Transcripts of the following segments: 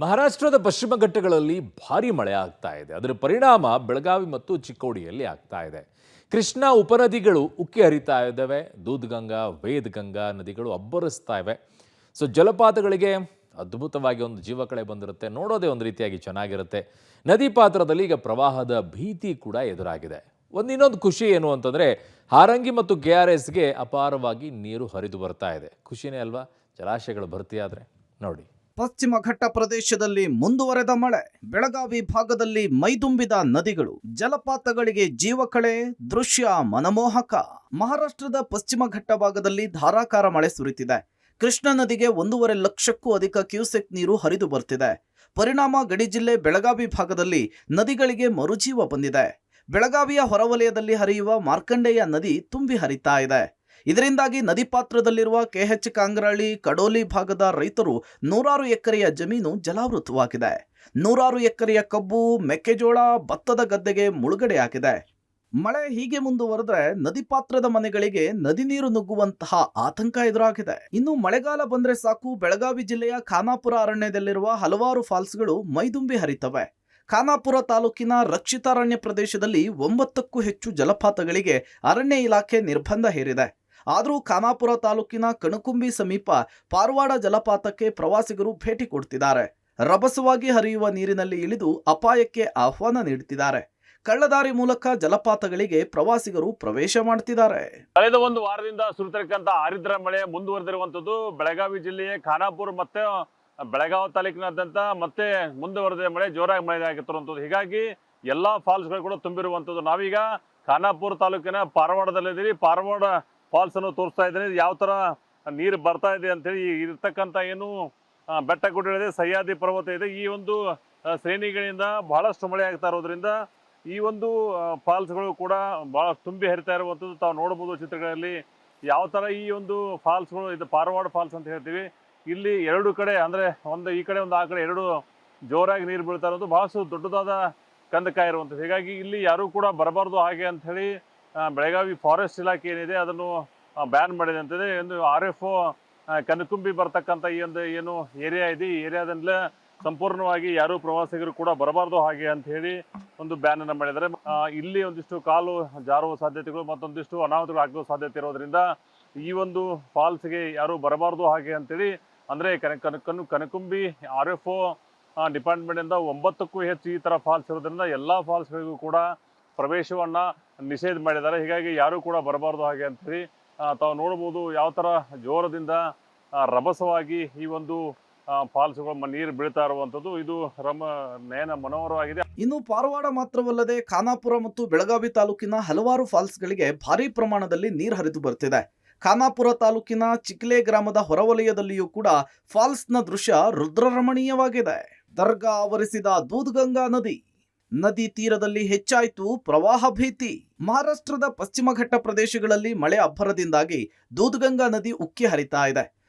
ಮಹಾರಾಷ್ಟ್ರದ ಪಶ್ಚಿಮ ಘಟ್ಟಗಳಲ್ಲಿ ಭಾರಿ ಮಳೆ ಆಗ್ತಾ ಇದೆ. ಅದರ ಪರಿಣಾಮ ಬೆಳಗಾವಿ ಮತ್ತು ಚಿಕ್ಕೋಡಿಯಲ್ಲಿ ಆಗ್ತಾ ಇದೆ. ಕೃಷ್ಣಾ ಉಪನದಿಗಳು ಉಕ್ಕಿ ಹರಿತಾ ಇದ್ದಾವೆ. ದೂದ್ಗಂಗಾ, ವೇದಗಂಗಾ ನದಿಗಳು ಅಬ್ಬರಿಸ್ತಾ ಇವೆ. ಸೊ ಜಲಪಾತಗಳಿಗೆ ಅದ್ಭುತವಾಗಿ ಒಂದು ಜೀವಕಳೆ ಬಂದಿರುತ್ತೆ. ನೋಡೋದೇ ಒಂದು ರೀತಿಯಾಗಿ ಚೆನ್ನಾಗಿರುತ್ತೆ. ನದಿ ಪಾತ್ರದಲ್ಲಿ ಈಗ ಪ್ರವಾಹದ ಭೀತಿ ಕೂಡ ಎದುರಾಗಿದೆ. ಇನ್ನೊಂದು ಖುಷಿ ಏನು ಅಂತಂದರೆ ಹಾರಂಗಿ ಮತ್ತು KRSಗೆ ಅಪಾರವಾಗಿ ನೀರು ಹರಿದು ಬರ್ತಾ ಇದೆ. ಖುಷಿನೇ ಅಲ್ವಾ? ಜಲಾಶಯಗಳು ಭರ್ತಿಯಾದರೆ ನೋಡಿ. ಪಶ್ಚಿಮ ಘಟ್ಟ ಪ್ರದೇಶದಲ್ಲಿ ಮುಂದುವರೆದ ಮಳೆ, ಬೆಳಗಾವಿ ಭಾಗದಲ್ಲಿ ಮೈದುಂಬಿದ ನದಿಗಳು, ಜಲಪಾತಗಳಿಗೆ ಜೀವಕಳೆ, ದೃಶ್ಯ ಮನಮೋಹಕ. ಮಹಾರಾಷ್ಟ್ರದ ಪಶ್ಚಿಮ ಘಟ್ಟ ಭಾಗದಲ್ಲಿ ಧಾರಾಕಾರ ಮಳೆ ಸುರಿತಿದೆ. ಕೃಷ್ಣಾ ನದಿಗೆ 1.5 ಲಕ್ಷಕ್ಕೂ ಅಧಿಕ ಕ್ಯೂಸೆಕ್ ನೀರು ಹರಿದು ಬರ್ತಿದೆ. ಪರಿಣಾಮ ಗಡಿ ಜಿಲ್ಲೆ ಬೆಳಗಾವಿ ಭಾಗದಲ್ಲಿ ನದಿಗಳಿಗೆ ಮರುಜೀವ ಬಂದಿದೆ. ಬೆಳಗಾವಿಯ ಹೊರವಲಯದಲ್ಲಿ ಹರಿಯುವ ಮಾರ್ಕಂಡೇಯ ನದಿ ತುಂಬಿ ಹರಿತಾ ಇದೆ. ಇದರಿಂದಾಗಿ ನದಿ ಪಾತ್ರದಲ್ಲಿರುವ KH ಕಾಂಗ್ರಾಳಿ, ಕಡೋಲಿ ಭಾಗದ ರೈತರು ನೂರಾರು ಎಕರೆಯ ಜಮೀನು ಜಲಾವೃತವಾಗಿದೆ. ನೂರಾರು ಎಕರೆಯ ಕಬ್ಬು, ಮೆಕ್ಕೆಜೋಳ, ಭತ್ತದ ಗದ್ದೆಗೆ ಮುಳುಗಡೆಯಾಗಿದೆ. ಮಳೆ ಹೀಗೆ ಮುಂದುವರೆದ್ರೆ ನದಿ ಪಾತ್ರದ ಮನೆಗಳಿಗೆ ನದಿ ನೀರು ನುಗ್ಗುವಂತಹ ಆತಂಕ ಎದುರಾಗಿದೆ. ಇನ್ನು ಮಳೆಗಾಲ ಬಂದ್ರೆ ಸಾಕು, ಬೆಳಗಾವಿ ಜಿಲ್ಲೆಯ ಖಾನಾಪುರ ಅರಣ್ಯದಲ್ಲಿರುವ ಹಲವಾರು ಫಾಲ್ಸ್ಗಳು ಮೈದುಂಬಿ ಹರಿತವೆ. ಖಾನಾಪುರ ತಾಲೂಕಿನ ರಕ್ಷಿತಾರಣ್ಯ ಪ್ರದೇಶದಲ್ಲಿ 9ಕ್ಕೂ ಹೆಚ್ಚು ಜಲಪಾತಗಳಿಗೆ ಅರಣ್ಯ ಇಲಾಖೆ ನಿರ್ಬಂಧ ಹೇರಿದೆ. ಆದರೂ ಖಾನಾಪುರ ತಾಲೂಕಿನ ಕಣಕುಂಬಿ ಸಮೀಪ ಪಾರವಾಡ ಜಲಪಾತಕ್ಕೆ ಪ್ರವಾಸಿಗರು ಭೇಟಿ ಕೊಡ್ತಿದ್ದಾರೆ. ರಭಸವಾಗಿ ಹರಿಯುವ ನೀರಿನಲ್ಲಿ ಇಳಿದು ಅಪಾಯಕ್ಕೆ ಆಹ್ವಾನ ನೀಡುತ್ತಿದ್ದಾರೆ. ಕಳ್ಳದಾರಿ ಮೂಲಕ ಜಲಪಾತಗಳಿಗೆ ಪ್ರವಾಸಿಗರು ಪ್ರವೇಶ ಮಾಡ್ತಿದ್ದಾರೆ. ಕಳೆದ ಒಂದು ವಾರದಿಂದ ಸುರಿತಿರತಕ್ಕಂತ ಆರಿದ್ರ ಮಳೆ ಮುಂದುವರೆದಿರುವಂತದ್ದು ಬೆಳಗಾವಿ ಜಿಲ್ಲೆಯ ಖಾನಾಪುರ ಮತ್ತೆ ಬೆಳಗಾವಿ ತಾಲೂಕಿನಾದ್ಯಂತ ಮತ್ತೆ ಮುಂದುವರೆದ ಮಳೆ ಜೋರಾಗಿ ಮಳೆ ಆಗಿರುವಂಥದ್ದು. ಹೀಗಾಗಿ ಎಲ್ಲಾ ಫಾಲ್ಸ್ಗಳು ಕೂಡ ತುಂಬಿರುವಂಥದ್ದು. ನಾವೀಗ ಖಾನಾಪುರ ತಾಲೂಕಿನ ಪಾರವಾಡದಲ್ಲಿದ್ದೀವಿ. ಪಾರವಾಡ ಫಾಲ್ಸ್ ಅನ್ನು ತೋರಿಸ್ತಾ ಇದ್ದೀನಿ. ಯಾವ ತರ ನೀರು ಬರ್ತಾ ಇದೆ ಅಂತ ಹೇಳಿ ಇರ್ತಕ್ಕಂಥ ಏನು ಬೆಟ್ಟ ಗುಡ್ಡಗಳಿದೆ, ಸಹ್ಯಾದ್ರಿ ಪರ್ವತ ಇದೆ. ಈ ಒಂದು ಶ್ರೇಣಿಗಳಿಂದ ಬಹಳಷ್ಟು ಮಳೆ ಆಗ್ತಾ ಇರೋದ್ರಿಂದ ಈ ಒಂದು ಫಾಲ್ಸ್ಗಳು ಕೂಡ ಬಹಳ ತುಂಬಿ ಹರಿತಾ ಇರುವಂಥದ್ದು ತಾವು ನೋಡಬಹುದು ಚಿತ್ರಗಳಲ್ಲಿ. ಯಾವ ತರ ಈ ಒಂದು ಫಾಲ್ಸ್ಗಳು, ಇದು ಪಾರವಾಡ ಫಾಲ್ಸ್ ಅಂತ ಹೇಳ್ತೀವಿ. ಇಲ್ಲಿ ಎರಡು ಕಡೆ ಅಂದ್ರೆ ಒಂದು ಈ ಕಡೆ ಒಂದು ಆ ಕಡೆ ಎರಡು ಜೋರಾಗಿ ನೀರು ಬೀಳ್ತಾ ಇರೋದು, ಬಹಳಷ್ಟು ದೊಡ್ಡದಾದ ಕಂದಕ ಇರುವಂಥದ್ದು. ಹೀಗಾಗಿ ಇಲ್ಲಿ ಯಾರು ಕೂಡ ಬರಬಾರ್ದು ಹಾಗೆ ಅಂತ ಹೇಳಿ ಬೆಳಗಾವಿ ಫಾರೆಸ್ಟ್ ಇಲಾಖೆ ಏನಿದೆ ಅದನ್ನು ಬ್ಯಾನ್ ಮಾಡಿದೆ ಅಂತಿದೆ. ಒಂದು RFO ಕನಕುಂಬಿ ಬರ್ತಕ್ಕಂಥ ಈ ಒಂದು ಏನು ಏರಿಯಾ ಇದೆ, ಈ ಏರಿಯಾದಲ್ಲೇ ಸಂಪೂರ್ಣವಾಗಿ ಯಾರು ಪ್ರವಾಸಿಗರು ಕೂಡ ಬರಬಾರ್ದು ಹಾಗೆ ಅಂತ ಹೇಳಿ ಒಂದು ಬ್ಯಾನ್ ಅನ್ನು ಮಾಡಿದ್ದಾರೆ. ಇಲ್ಲಿ ಒಂದಿಷ್ಟು ಕಾಲು ಜಾರುವ ಸಾಧ್ಯತೆಗಳು ಮತ್ತೊಂದಿಷ್ಟು ಅನಾಹುತಗಳು ಆಗುವ ಸಾಧ್ಯತೆ ಇರೋದ್ರಿಂದ ಈ ಒಂದು ಫಾಲ್ಸ್ಗೆ ಯಾರು ಬರಬಾರ್ದು ಹಾಗೆ ಅಂತೇಳಿ ಅಂದ್ರೆ ಕನಕುಂಬಿ RFO ಡಿಪಾರ್ಟ್ಮೆಂಟ್ ಇಂದ 9ಕ್ಕೂ ಹೆಚ್ಚು ಈ ತರ ಫಾಲ್ಸ್ ಇರೋದ್ರಿಂದ ಎಲ್ಲಾ ಫಾಲ್ಸ್ಗಳಿಗೂ ಕೂಡ ಪ್ರವೇಶವನ್ನ ನಿಷೇಧ ಮಾಡಿದ್ದಾರೆ. ಹೀಗಾಗಿ ಯಾರು ಕೂಡ ಬರಬಾರ್ದು ಹಾಗೆ ಅಂತ ಹೇಳಿ ತಾವು ನೋಡಬಹುದು ಯಾವ ತರ ಜೋರದಿಂದ ರಭಸವಾಗಿ ಈ ಒಂದು ಫಾಲ್ಸ್ಗಳು ನೀರು ಬೀಳ್ತಾ ಇರುವಂತದ್ದು. ಇದು ನಯನ ಮನೋಹರವಾಗಿದೆ. ಇನ್ನು ಪಾರವಾಡ ಮಾತ್ರವಲ್ಲದೆ ಖಾನಾಪುರ ಮತ್ತು ಬೆಳಗಾವಿ ತಾಲೂಕಿನ ಹಲವಾರು ಫಾಲ್ಸ್ಗಳಿಗೆ ಭಾರಿ ಪ್ರಮಾಣದಲ್ಲಿ ನೀರು ಹರಿದು ಬರ್ತಿದೆ. ಖಾನಾಪುರ ತಾಲೂಕಿನ ಚಿಕ್ಲೆ ಗ್ರಾಮದ ಹೊರವಲಯದಲ್ಲಿಯೂ ಕೂಡ ಫಾಲ್ಸ್ನ ದೃಶ್ಯ ರುದ್ರರಮಣೀಯವಾಗಿದೆ. ದರ್ಗಾ ಆವರಿಸಿದ ದೂದ್ಗಂಗಾ ನದಿ ತೀರದಲ್ಲಿ ಹೆಚ್ಚಾಯಿತು ಪ್ರವಾಹ ಭೀತಿ. ಮಹಾರಾಷ್ಟ್ರದ ಪಶ್ಚಿಮ ಘಟ್ಟ ಪ್ರದೇಶಗಳಲ್ಲಿ ಮಳೆ ಅಬ್ಬರದಿಂದಾಗಿ ದೂದ್ಗಂಗಾ ನದಿ ಉಕ್ಕಿ ಹರಿತಾ ಇದೆ.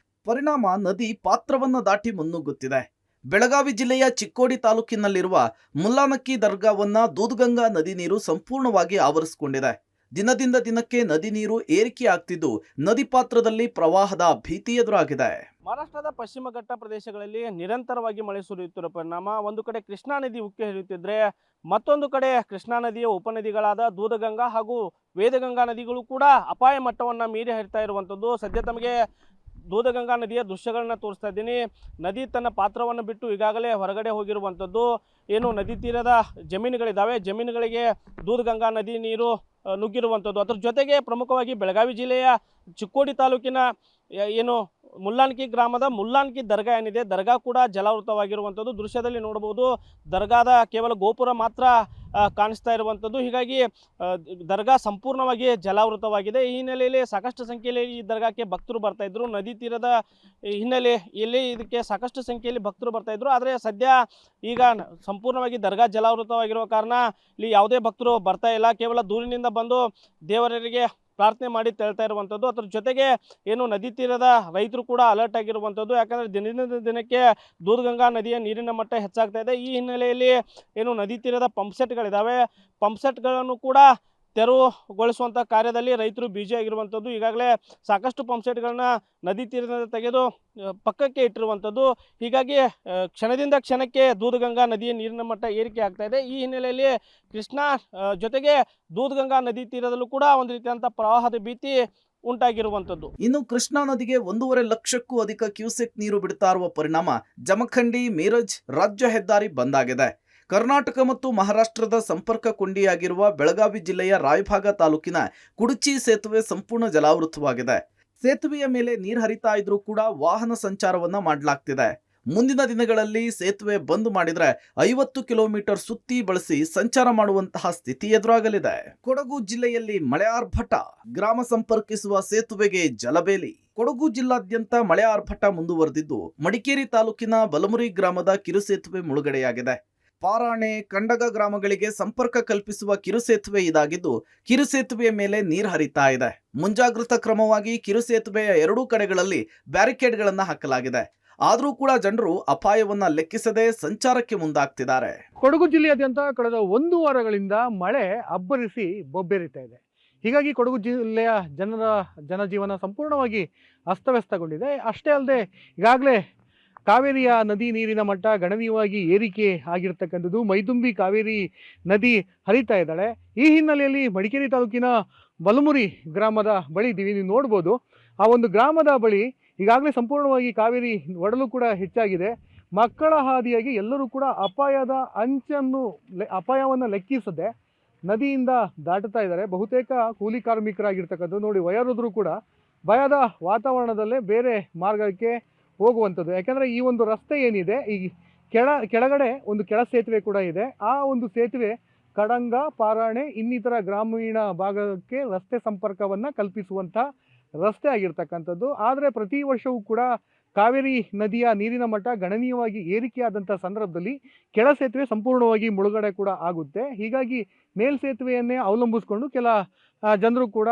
ಪರಿಣಾಮ ನದಿ ಪಾತ್ರವನ್ನ ದಾಟಿ ಮುನ್ನುಗ್ಗುತ್ತಿದೆ. ಬೆಳಗಾವಿ ಜಿಲ್ಲೆಯ ಚಿಕ್ಕೋಡಿ ತಾಲೂಕಿನಲ್ಲಿರುವ ಮುಲ್ಲಾನಕ್ಕಿ ದರ್ಗಾವನ್ನ ದೂದ್ಗಂಗಾ ನದಿ ನೀರು ಸಂಪೂರ್ಣವಾಗಿ ಆವರಿಸಿಕೊಂಡಿದೆ. ದಿನದಿಂದ ದಿನಕ್ಕೆ ನದಿ ನೀರು ಏರಿಕೆ ಆಗ್ತಿದ್ದು ನದಿ ಪಾತ್ರದಲ್ಲಿ ಪ್ರವಾಹದ ಭೀತಿ ಎದುರಾಗಿದೆ. ಮಹಾರಾಷ್ಟ್ರದ ಪಶ್ಚಿಮ ಘಟ್ಟ ಪ್ರದೇಶಗಳಲ್ಲಿ ನಿರಂತರವಾಗಿ ಮಳೆ ಸುರಿಯುತ್ತಿರುವ ಪರಿಣಾಮ ಒಂದು ಕಡೆ ಕೃಷ್ಣಾ ನದಿ ಉಕ್ಕಿ ಹರಿಯುತ್ತಿದ್ರೆ, ಮತ್ತೊಂದು ಕಡೆ ಕೃಷ್ಣಾ ನದಿಯ ಉಪನದಿಗಳಾದ ದೂದಗಂಗಾ ಹಾಗೂ ವೇದಗಂಗಾ ನದಿಗಳು ಕೂಡ ಅಪಾಯ ಮಟ್ಟವನ್ನು ಮೀರಿ ಹರಿತಾ ಇರುವಂಥದ್ದು. ಸದ್ಯ ತಮಗೆ ದೂದಗಂಗಾ ನದಿಯ ದೃಶ್ಯಗಳನ್ನ ತೋರಿಸ್ತಾ ಇದ್ದೀನಿ. ನದಿ ತನ್ನ ಪಾತ್ರವನ್ನು ಬಿಟ್ಟು ಈಗಾಗಲೇ ಹೊರಗಡೆ ಹೋಗಿರುವಂಥದ್ದು. ಏನು ನದಿ ತೀರದ ಜಮೀನುಗಳಿದ್ದಾವೆ, ಜಮೀನುಗಳಿಗೆ ದೂದಗಂಗಾ ನದಿ ನೀರು ನುಗ್ಗಿರುವಂಥದ್ದು. ಅದ್ರ ಜೊತೆಗೆ ಪ್ರಮುಖವಾಗಿ ಬೆಳಗಾವಿ ಜಿಲ್ಲೆಯ ಚಿಕ್ಕೋಡಿ ತಾಲೂಕಿನ ಏನು ಮುಲ್ಲಾನ್ಕಿ ಗ್ರಾಮದ ಮುಲ್ಲಾನ್ಕಿ ದರ್ಗಾ ಏನಿದೆ, ದರ್ಗಾ ಕೂಡ ಜಲಾವೃತವಾಗಿರುವಂಥದ್ದು. ದೃಶ್ಯದಲ್ಲಿ ನೋಡಬಹುದು, ದರ್ಗಾದ ಕೇವಲ ಗೋಪುರ ಮಾತ್ರ ಕಾಣಿಸ್ತಾ ಇರುವಂಥದ್ದು. ಹೀಗಾಗಿ ದರ್ಗಾ ಸಂಪೂರ್ಣವಾಗಿ ಜಲಾವೃತವಾಗಿದೆ. ಈ ಹಿನ್ನೆಲೆಯಲ್ಲಿ ಸಾಕಷ್ಟು ಸಂಖ್ಯೆಯಲ್ಲಿ ಈ ದರ್ಗಾಕ್ಕೆ ಭಕ್ತರು ಬರ್ತಾ ಇದ್ರು. ನದಿ ತೀರದ ಹಿನ್ನೆಲೆಯಲ್ಲಿ ಇದಕ್ಕೆ ಸಾಕಷ್ಟು ಸಂಖ್ಯೆಯಲ್ಲಿ ಭಕ್ತರು ಬರ್ತಾ ಇದ್ರು. ಆದರೆ ಸದ್ಯ ಈಗ ಸಂಪೂರ್ಣವಾಗಿ ದರ್ಗಾ ಜಲಾವೃತವಾಗಿರುವ ಕಾರಣ ಇಲ್ಲಿ ಯಾವುದೇ ಭಕ್ತರು ಬರ್ತಾ ಇಲ್ಲ. ಕೇವಲ ದೂರಿನಿಂದ ಬಂದು ದೇವರಿಗೆ ಪ್ರಾರ್ಥನೆ ಮಾಡಿ ತೆರಳ್ತಾ ಇರುವಂಥದ್ದು. ಅದ್ರ ಜೊತೆಗೆ ಏನು ನದಿ ತೀರದ ರೈತರು ಕೂಡ ಅಲರ್ಟ್ ಆಗಿರುವಂಥದ್ದು. ಯಾಕಂದರೆ ದಿನದಿಂದ ದಿನಕ್ಕೆ ದೂದ್ಗಂಗಾ ನದಿಯ ನೀರಿನ ಮಟ್ಟ ಹೆಚ್ಚಾಗ್ತಾ ಇದೆ. ಈ ಹಿನ್ನೆಲೆಯಲ್ಲಿ ಏನು ನದಿ ತೀರದ ಪಂಪ್ಸೆಟ್ಗಳಿದ್ದಾವೆ, ಪಂಪ್ಸೆಟ್ಗಳನ್ನು ಕೂಡ ತೆರವುಗೊಳಿಸುವಂಥ ಕಾರ್ಯದಲ್ಲಿ ರೈತರು ಬ್ಯುಸಿ ಆಗಿರುವಂಥದ್ದು. ಈಗಾಗಲೇ ಸಾಕಷ್ಟು ಪಂಪ್ ಸೆಟ್ಗಳನ್ನ ನದಿ ತೀರದಿಂದ ತೆಗೆದು ಪಕ್ಕಕ್ಕೆ ಇಟ್ಟಿರುವಂಥದ್ದು. ಹೀಗಾಗಿ ಕ್ಷಣದಿಂದ ಕ್ಷಣಕ್ಕೆ ದೂದಗಂಗಾ ನದಿಯ ನೀರಿನ ಮಟ್ಟ ಏರಿಕೆ ಆಗ್ತಾ ಇದೆ. ಈ ಹಿನ್ನೆಲೆಯಲ್ಲಿ ಕೃಷ್ಣಾ ಜೊತೆಗೆ ದೂದಗಂಗಾ ನದಿ ತೀರದಲ್ಲೂ ಕೂಡ ಒಂದು ರೀತಿಯಾದಂಥ ಪ್ರವಾಹದ ಭೀತಿ ಉಂಟಾಗಿರುವಂಥದ್ದು. ಇನ್ನು ಕೃಷ್ಣಾ ನದಿಗೆ 1.5 ಲಕ್ಷಕ್ಕೂ ಅಧಿಕ ಕ್ಯೂಸೆಕ್ ನೀರು ಬಿಡ್ತಾ ಇರುವ ಪರಿಣಾಮ ಜಮಖಂಡಿ ಮೀರಜ್ ರಾಜ್ಯ ಹೆದ್ದಾರಿ ಬಂದ್ ಆಗಿದೆ. ಕರ್ನಾಟಕ ಮತ್ತು ಮಹಾರಾಷ್ಟ್ರದ ಸಂಪರ್ಕ ಕೊಂಡಿಯಾಗಿರುವ ಬೆಳಗಾವಿ ಜಿಲ್ಲೆಯ ರಾಯಭಾಗ ತಾಲೂಕಿನ ಕುಡಚಿ ಸೇತುವೆ ಸಂಪೂರ್ಣ ಜಲಾವೃತವಾಗಿದೆ. ಸೇತುವೆಯ ಮೇಲೆ ನೀರು ಹರಿತಾ ಇದ್ರೂ ಕೂಡ ವಾಹನ ಸಂಚಾರವನ್ನ ಮಾಡಲಾಗ್ತಿದೆ. ಮುಂದಿನ ದಿನಗಳಲ್ಲಿ ಸೇತುವೆ ಬಂದ್ ಮಾಡಿದ್ರೆ 50 ಕಿಲೋಮೀಟರ್ ಸುತ್ತಿ ಬಳಸಿ ಸಂಚಾರ ಮಾಡುವಂತಹ ಸ್ಥಿತಿ ಎದುರಾಗಲಿದೆ. ಕೊಡಗು ಜಿಲ್ಲೆಯಲ್ಲಿ ಮಳೆ ಆರ್ಭಟ, ಗ್ರಾಮ ಸಂಪರ್ಕಿಸುವ ಸೇತುವೆಗೆ ಜಲಬೇಲಿ. ಕೊಡಗು ಜಿಲ್ಲಾದ್ಯಂತ ಮಳೆ ಆರ್ಭಟ ಮುಂದುವರೆದಿದ್ದು ಮಡಿಕೇರಿ ತಾಲೂಕಿನ ಬಲಮುರಿ ಗ್ರಾಮದ ಕಿರುಸೇತುವೆ ಮುಳುಗಡೆಯಾಗಿದೆ. ಪಾರಾಣೆ, ಕಂಡಗ ಗ್ರಾಮಗಳಿಗೆ ಸಂಪರ್ಕ ಕಲ್ಪಿಸುವ ಕಿರುಸೇತುವೆ ಇದಾಗಿದ್ದು ಕಿರುಸೇತುವೆಯ ಮೇಲೆ ನೀರು ಹರಿತಾ ಇದೆ. ಮುಂಜಾಗ್ರತಾ ಕ್ರಮವಾಗಿ ಕಿರುಸೇತುವೆಯ ಎರಡೂ ಕಡೆಗಳಲ್ಲಿ ಬ್ಯಾರಿಕೇಡ್ಗಳನ್ನು ಹಾಕಲಾಗಿದೆ. ಆದರೂ ಕೂಡ ಜನರು ಅಪಾಯವನ್ನ ಲೆಕ್ಕಿಸದೆ ಸಂಚಾರಕ್ಕೆ ಮುಂದಾಗ್ತಿದ್ದಾರೆ. ಕೊಡಗು ಜಿಲ್ಲೆಯಾದ್ಯಂತ ಕಳೆದ 1 ವಾರಗಳಿಂದ ಮಳೆ ಅಬ್ಬರಿಸಿ ಬೊಬ್ಬೆರಿತಾ ಇದೆ. ಹೀಗಾಗಿ ಕೊಡಗು ಜಿಲ್ಲೆಯ ಜನಜೀವನ ಸಂಪೂರ್ಣವಾಗಿ ಅಸ್ತವ್ಯಸ್ತಗೊಂಡಿದೆ. ಅಷ್ಟೇ ಅಲ್ಲದೆ ಈಗಾಗಲೇ ಕಾವೇರಿಯ ನದಿ ನೀರಿನ ಮಟ್ಟ ಗಣನೀಯವಾಗಿ ಏರಿಕೆ ಆಗಿರ್ತಕ್ಕಂಥದ್ದು. ಮೈದುಂಬಿ ಕಾವೇರಿ ನದಿ ಹರಿತಾ ಇದ್ದಾಳೆ. ಈ ಹಿನ್ನೆಲೆಯಲ್ಲಿ ಮಡಿಕೇರಿ ತಾಲೂಕಿನ ಬಲಮುರಿ ಗ್ರಾಮದ ಬಳಿ ಇದ್ದೀವಿ. ನೀವು ನೋಡ್ಬೋದು, ಆ ಒಂದು ಗ್ರಾಮದ ಬಳಿ ಈಗಾಗಲೇ ಸಂಪೂರ್ಣವಾಗಿ ಕಾವೇರಿ ಒಡಲು ಕೂಡ ಹೆಚ್ಚಾಗಿದೆ. ಮಕ್ಕಳ ಹಾದಿಯಾಗಿ ಎಲ್ಲರೂ ಕೂಡ ಅಪಾಯವನ್ನು ಲೆಕ್ಕಿಸದೆ ನದಿಯಿಂದ ದಾಟುತ್ತಾ ಇದ್ದಾರೆ. ಬಹುತೇಕ ಕೂಲಿ ಕಾರ್ಮಿಕರಾಗಿರ್ತಕ್ಕಂಥದ್ದು ನೋಡಿ, ವಯೋವೃದ್ಧರು ಕೂಡ ಭಯದ ವಾತಾವರಣದಲ್ಲೇ ಬೇರೆ ಮಾರ್ಗಕ್ಕೆ ಹೋಗುವಂಥದ್ದು. ಯಾಕೆಂದರೆ ಈ ಒಂದು ರಸ್ತೆ ಏನಿದೆ, ಈ ಕೆಳಗಡೆ ಒಂದು ಕೆಳ ಸೇತುವೆ ಕೂಡ ಇದೆ. ಆ ಒಂದು ಸೇತುವೆ ಕಡಂಗ, ಪಾರಾಣೆ ಇನ್ನಿತರ ಗ್ರಾಮೀಣ ಭಾಗಕ್ಕೆ ರಸ್ತೆ ಸಂಪರ್ಕವನ್ನು ಕಲ್ಪಿಸುವಂಥ ರಸ್ತೆ ಆಗಿರ್ತಕ್ಕಂಥದ್ದು. ಆದರೆ ಪ್ರತಿ ವರ್ಷವೂ ಕೂಡ ಕಾವೇರಿ ನದಿಯ ನೀರಿನ ಮಟ್ಟ ಗಣನೀಯವಾಗಿ ಏರಿಕೆಯಾದಂಥ ಸಂದರ್ಭದಲ್ಲಿ ಕೆಳ ಸೇತುವೆ ಸಂಪೂರ್ಣವಾಗಿ ಮುಳುಗಡೆ ಕೂಡ ಆಗುತ್ತೆ. ಹೀಗಾಗಿ ಮೇಲ್ಸೇತುವೆಯನ್ನೇ ಅವಲಂಬಿಸಿಕೊಂಡು ಕೆಲ ಜನರು ಕೂಡ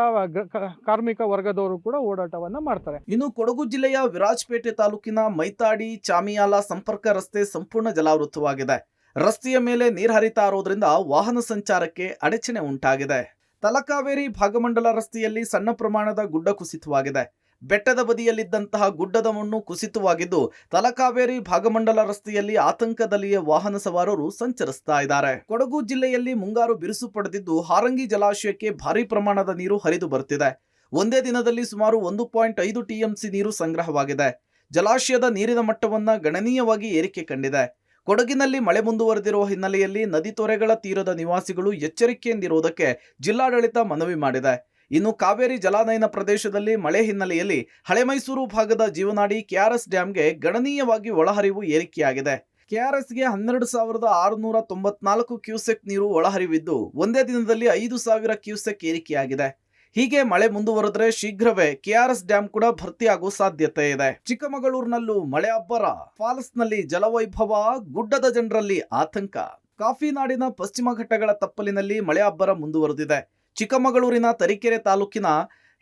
ಕಾರ್ಮಿಕ ವರ್ಗದವರು ಕೂಡ ಓಡಾಟವನ್ನ ಮಾಡ್ತಾರೆ. ಇನ್ನು ಕೊಡಗು ಜಿಲ್ಲೆಯ ವಿರಾಜಪೇಟೆ ತಾಲೂಕಿನ ಮೈತಾಡಿ ಚಾಮಿಯಾಲ ಸಂಪರ್ಕ ರಸ್ತೆ ಸಂಪೂರ್ಣ ಜಲಾವೃತವಾಗಿದೆ. ರಸ್ತೆಯ ಮೇಲೆ ನೀರು ಹರಿತಾ ಇರೋದ್ರಿಂದ ವಾಹನ ಸಂಚಾರಕ್ಕೆ ಅಡಚಣೆ ಉಂಟಾಗಿದೆ. ತಲಕಾವೇರಿ ಭಾಗಮಂಡಲ ರಸ್ತೆಯಲ್ಲಿ ಸಣ್ಣ ಪ್ರಮಾಣದ ಗುಡ್ಡ ಕುಸಿತವಾಗಿದೆ. ಬೆಟ್ಟದ ಬದಿಯಲ್ಲಿದ್ದಂತಹ ಗುಡ್ಡದ ಮಣ್ಣು ಕುಸಿತವಾಗಿದ್ದು ತಲಕಾವೇರಿ ಭಾಗಮಂಡಲ ರಸ್ತೆಯಲ್ಲಿ ಆತಂಕದಲ್ಲಿಯೇ ವಾಹನ ಸವಾರರು ಸಂಚರಿಸ್ತಾ ಇದ್ದಾರೆ. ಕೊಡಗು ಜಿಲ್ಲೆಯಲ್ಲಿ ಮುಂಗಾರು ಬಿರುಸು ಪಡೆದಿದ್ದು ಹಾರಂಗಿ ಜಲಾಶಯಕ್ಕೆ ಭಾರೀ ಪ್ರಮಾಣದ ನೀರು ಹರಿದು ಬರುತ್ತಿದೆ. ಒಂದೇ ದಿನದಲ್ಲಿ ಸುಮಾರು 1.5 TMC ನೀರು ಸಂಗ್ರಹವಾಗಿದೆ. ಜಲಾಶಯದ ನೀರಿನ ಮಟ್ಟವನ್ನ ಗಣನೀಯವಾಗಿ ಏರಿಕೆ ಕಂಡಿದೆ. ಕೊಡಗಿನಲ್ಲಿ ಮಳೆ ಮುಂದುವರೆದಿರುವ ಹಿನ್ನೆಲೆಯಲ್ಲಿ ನದಿ ತೊರೆಗಳ ತೀರದ ನಿವಾಸಿಗಳು ಎಚ್ಚರಿಕೆಯಿಂದಿರುವುದಕ್ಕೆ ಜಿಲ್ಲಾಡಳಿತ ಮನವಿ ಮಾಡಿದೆ. ಇನ್ನು ಕಾವೇರಿ ಜಲಾನಯನ ಪ್ರದೇಶದಲ್ಲಿ ಮಳೆ ಹಿನ್ನೆಲೆಯಲ್ಲಿ ಹಳೆ ಮೈಸೂರು ಭಾಗದ ಜೀವನಾಡಿ KRS ಡ್ಯಾಂಗೆ ಗಣನೀಯವಾಗಿ ಒಳಹರಿವು ಏರಿಕೆಯಾಗಿದೆ. KRSಗೆ 12,694 ಕ್ಯೂಸೆಕ್ ನೀರು ಒಳಹರಿವಿದ್ದು ಒಂದೇ ದಿನದಲ್ಲಿ 5,000 ಕ್ಯೂಸೆಕ್ ಏರಿಕೆಯಾಗಿದೆ. ಹೀಗೆ ಮಳೆ ಮುಂದುವರೆದ್ರೆ ಶೀಘ್ರವೇ KRS ಡ್ಯಾಂ ಕೂಡ ಭರ್ತಿಯಾಗುವ ಸಾಧ್ಯತೆ ಇದೆ. ಚಿಕ್ಕಮಗಳೂರಿನಲ್ಲೂ ಮಳೆ ಅಬ್ಬರ, ಫಾಲ್ಸ್ನಲ್ಲಿ ಜಲವೈಭವ, ಗುಡ್ಡದ ಜನರಲ್ಲಿ ಆತಂಕ. ಕಾಫಿ ನಾಡಿನ ಪಶ್ಚಿಮ ಘಟ್ಟಗಳ ತಪ್ಪಲಿನಲ್ಲಿ ಮಳೆ ಅಬ್ಬರ ಮುಂದುವರೆದಿದೆ. ಚಿಕ್ಕಮಗಳೂರಿನ ತರೀಕೆರೆ ತಾಲೂಕಿನ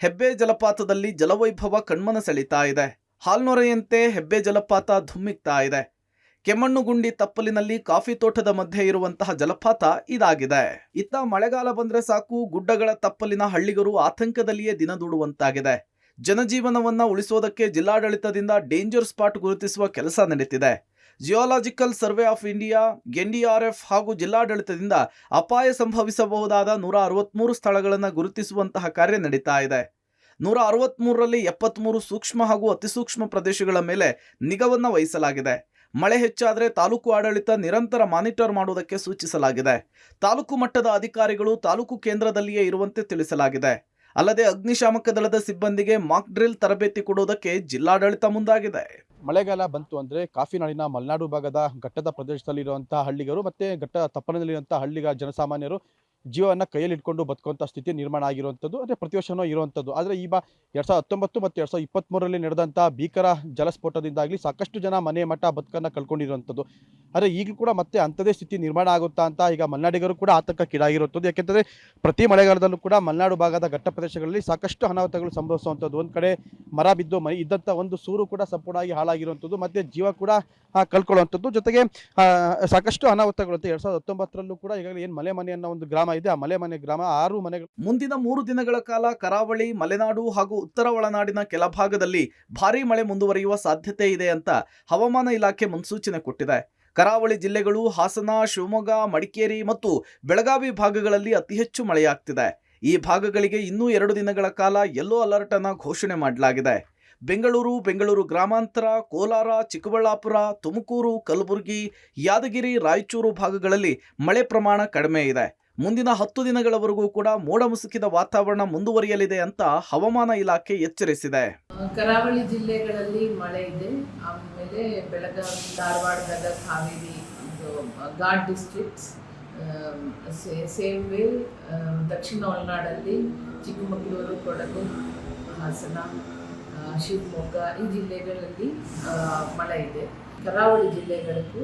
ಹೆಬ್ಬೆ ಜಲಪಾತದಲ್ಲಿ ಜಲವೈಭವ ಕಣ್ಮನ ಸೆಳೀತಾ ಇದೆ. ಹಾಲ್ನೊರೆಯಂತೆ ಹೆಬ್ಬೆ ಜಲಪಾತ ಧುಮ್ಮಿಕ್ತಾ ಇದೆ. ಕೆಮ್ಮಣ್ಣುಗುಂಡಿ ತಪ್ಪಲಿನಲ್ಲಿ ಕಾಫಿ ತೋಟದ ಮಧ್ಯೆ ಇರುವಂತಹ ಜಲಪಾತ ಇದಾಗಿದೆ. ಇತ್ತ ಮಳೆಗಾಲ ಬಂದ್ರೆ ಸಾಕು ಗುಡ್ಡಗಳ ತಪ್ಪಲಿನ ಹಳ್ಳಿಗರು ಆತಂಕದಲ್ಲಿಯೇ ದಿನ ದೂಡುವಂತಾಗಿದೆ. ಜನಜೀವನವನ್ನ ಉಳಿಸೋದಕ್ಕೆ ಜಿಲ್ಲಾಡಳಿತದಿಂದ ಡೇಂಜರ್ ಸ್ಪಾಟ್ ಗುರುತಿಸುವ ಕೆಲಸ ನಡೀತಿದೆ. Geological survey of India, NDRF ಹಾಗೂ ಜಿಲ್ಲಾಡಳಿತದಿಂದ ಅಪಾಯ ಸಂಭವಿಸಬಹುದಾದ 163 ಸ್ಥಳಗಳನ್ನು ಗುರುತಿಸುವಂತಹ ಕಾರ್ಯ ನಡೀತಾ ಇದೆ. 163ರಲ್ಲಿ 73 ಸೂಕ್ಷ್ಮ ಹಾಗೂ ಅತಿಸೂಕ್ಷ್ಮ ಪ್ರದೇಶಗಳ ಮೇಲೆ ನಿಗಾವನ್ನ ವಹಿಸಲಾಗಿದೆ. ಮಳೆ ಹೆಚ್ಚಾದರೆ ತಾಲೂಕು ಆಡಳಿತ ನಿರಂತರ ಮಾನಿಟರ್ ಮಾಡುವುದಕ್ಕೆ ಸೂಚಿಸಲಾಗಿದೆ. ತಾಲೂಕು ಮಟ್ಟದ ಅಧಿಕಾರಿಗಳು ತಾಲೂಕು ಕೇಂದ್ರದಲ್ಲಿಯೇ ಇರುವಂತೆ ತಿಳಿಸಲಾಗಿದೆ. ಅಲ್ಲದೆ ಅಗ್ನಿಶಾಮಕ ದಳದ ಸಿಬ್ಬಂದಿಗೆ ಮಾಕ್ ಡ್ರಿಲ್ ತರಬೇತಿ ಕೊಡುವುದಕ್ಕೆ ಜಿಲ್ಲಾಡಳಿತ ಮುಂದಾಗಿದೆ. ಮಳೆಗಾಲ ಬಂತು ಅಂದರೆ ಕಾಫಿನಾಡಿನ ಮಲೆನಾಡು ಭಾಗದ ಘಟ್ಟದ ಪ್ರದೇಶದಲ್ಲಿರುವಂಥ ಹಳ್ಳಿಗರು ಮತ್ತು ಘಟ್ಟ ತಪ್ಪಲಿನಲ್ಲಿರುವಂಥ ಹಳ್ಳಿಗ ಜನಸಾಮಾನ್ಯರು ಜೀವವನ್ನು ಕೈಯಲ್ಲಿ ಇಟ್ಕೊಂಡು ಬದುಕುವಂಥ ಸ್ಥಿತಿ ನಿರ್ಮಾಣ ಆಗಿರುವಂಥದ್ದು, ಅಂದರೆ ಪ್ರತಿ ವರ್ಷವೂ ಇರುವಂಥದ್ದು. ಆದರೆ ಈ 2019 ಮತ್ತು 2023ರಲ್ಲಿ ನಡೆದಂಥ ಭೀಕರ ಜಲಸ್ಫೋಟದಿಂದಾಗಲಿ ಸಾಕಷ್ಟು ಜನ ಮನೆ ಮಠ ಬದುಕನ್ನು ಕಳ್ಕೊಂಡಿರುವಂಥದ್ದು. ಆದರೆ ಈಗಲೂ ಕೂಡ ಮತ್ತೆ ಅಂಥದೇ ಸ್ಥಿತಿ ನಿರ್ಮಾಣ ಆಗುತ್ತಾ ಅಂತ ಈಗ ಮಲೆನಾಡಿಗರು ಕೂಡ ಆತಂಕಕ್ಕೀಡಾಗಿರುವಂಥದ್ದು. ಯಾಕೆಂದರೆ ಪ್ರತಿ ಮಳೆಗಾಲದಲ್ಲೂ ಕೂಡ ಮಲೆನಾಡು ಭಾಗದ ಘಟ್ಟ ಪ್ರದೇಶಗಳಲ್ಲಿ ಸಾಕಷ್ಟು ಅನಾಹುತಗಳು ಸಂಭವಿಸುವಂಥದ್ದು. ಒಂದು ಕಡೆ ಮರ ಬಿದ್ದು ಇದ್ದಂಥ ಒಂದು ಸೂರು ಕೂಡ ಸಂಪೂರ್ಣವಾಗಿ ಹಾಳಾಗಿರುವಂಥದ್ದು, ಮತ್ತು ಜೀವ ಕೂಡ ಕಳ್ಕೊಳ್ಳುವಂಥದ್ದು. ಜೊತೆಗೆ ಸಾಕಷ್ಟು ಅನಾಹುತಗಳು ಅಂತ 2019ರಲ್ಲೂ ಕೂಡ ಈಗಾಗಲೇ ಏನು ಮನೆ ಅನ್ನೋ ಒಂದು ಗ್ರಾಮ ಗ್ರಾಮ ಇದೆ. ಆ ಮನೆ ಗ್ರಾಮ 6 ಮನೆಗಳು ಮುಂದಿನ 3 ದಿನಗಳ ಕಾಲ ಕರಾವಳಿ, ಮಲೆನಾಡು ಹಾಗೂ ಉತ್ತರ ಒಳನಾಡಿನ ಕೆಲ ಭಾಗದಲ್ಲಿ ಭಾರೀ ಮಳೆ ಮುಂದುವರಿಯುವ ಸಾಧ್ಯತೆ ಇದೆ ಅಂತ ಹವಾಮಾನ ಇಲಾಖೆ ಮುನ್ಸೂಚನೆ ಕೊಟ್ಟಿದೆ. ಕರಾವಳಿ ಜಿಲ್ಲೆಗಳು ಹಾಸನ, ಶಿವಮೊಗ್ಗ, ಮಡಿಕೇರಿ ಮತ್ತು ಬೆಳಗಾವಿ ಭಾಗಗಳಲ್ಲಿ ಅತಿ ಹೆಚ್ಚು ಮಳೆಯಾಗ್ತಿದೆ. ಈ ಭಾಗಗಳಿಗೆ ಇನ್ನೂ 2 ದಿನಗಳ ಕಾಲ ಯೆಲ್ಲೋ ಅಲರ್ಟ್ ಅನ್ನು ಘೋಷಣೆ ಮಾಡಲಾಗಿದೆ. ಬೆಂಗಳೂರು, ಬೆಂಗಳೂರು ಗ್ರಾಮಾಂತರ, ಕೋಲಾರ, ಚಿಕ್ಕಬಳ್ಳಾಪುರ, ತುಮಕೂರು, ಕಲಬುರಗಿ, ಯಾದಗಿರಿ, ರಾಯಚೂರು ಭಾಗಗಳಲ್ಲಿ ಮಳೆ ಪ್ರಮಾಣ ಕಡಿಮೆ ಇದೆ. ಮುಂದಿನ 10 ದಿನಗಳವರೆಗೂ ಕೂಡ ಮೋಡ ಮುಸುಕಿದ ವಾತಾವರಣ ಮುಂದುವರಿಯಲಿದೆ ಅಂತ ಹವಾಮಾನ ಇಲಾಖೆ ಎಚ್ಚರಿಸಿದೆ. ಕರಾವಳಿ ಜಿಲ್ಲೆಗಳಲ್ಲಿ ಮಳೆ ಇದೆ. ಆಮೇಲೆ Belagavi, Dharwad, Gadag, Haveri, ghat districts, same way ದಕ್ಷಿಣ ಒಳನಾಡಲ್ಲಿ ಚಿಕ್ಕಮಗಳೂರು, ಕೊಡಗು, ಹಾಸನ, ಶಿವಮೊಗ್ಗ ಈ ಜಿಲ್ಲೆಗಳಲ್ಲಿ ಮಳೆ ಇದೆ. ಕರಾವಳಿ ಜಿಲ್ಲೆಗಳಿಗೂ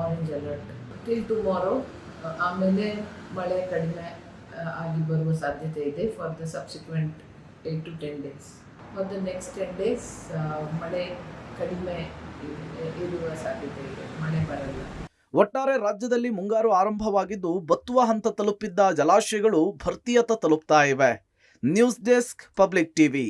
ಆರೆಂಜ್ ಅಲರ್ಟ್ ಟಿಲ್ ಟುಮಾರೋ. ಆಮೇಲೆ ಮಳೆ ಕಡಿಮೆ ಆಗಿ ಬರುವ ಸಾಧ್ಯತೆ ಇದೆ for the subsequent 8 to 10 days. For the next 10 days ಮಳೆ ಕಡಿಮೆ ಇರುವ ಸಾಧ್ಯತೆ ಇದೆ, ಮಳೆ ಬರಲ್ಲ. ಒಟ್ಟಾರೆ ರಾಜ್ಯದಲ್ಲಿ ಮುಂಗಾರು ಆರಂಭವಾಗಿದ್ದು ಬತ್ತುವ ಹಂತ ತಲುಪಿದ್ದ ಜಲಾಶಯಗಳು ಭರ್ತಿಯತ್ತ ತಲುಪ್ತಾ ಇವೆ. News desk, public TV.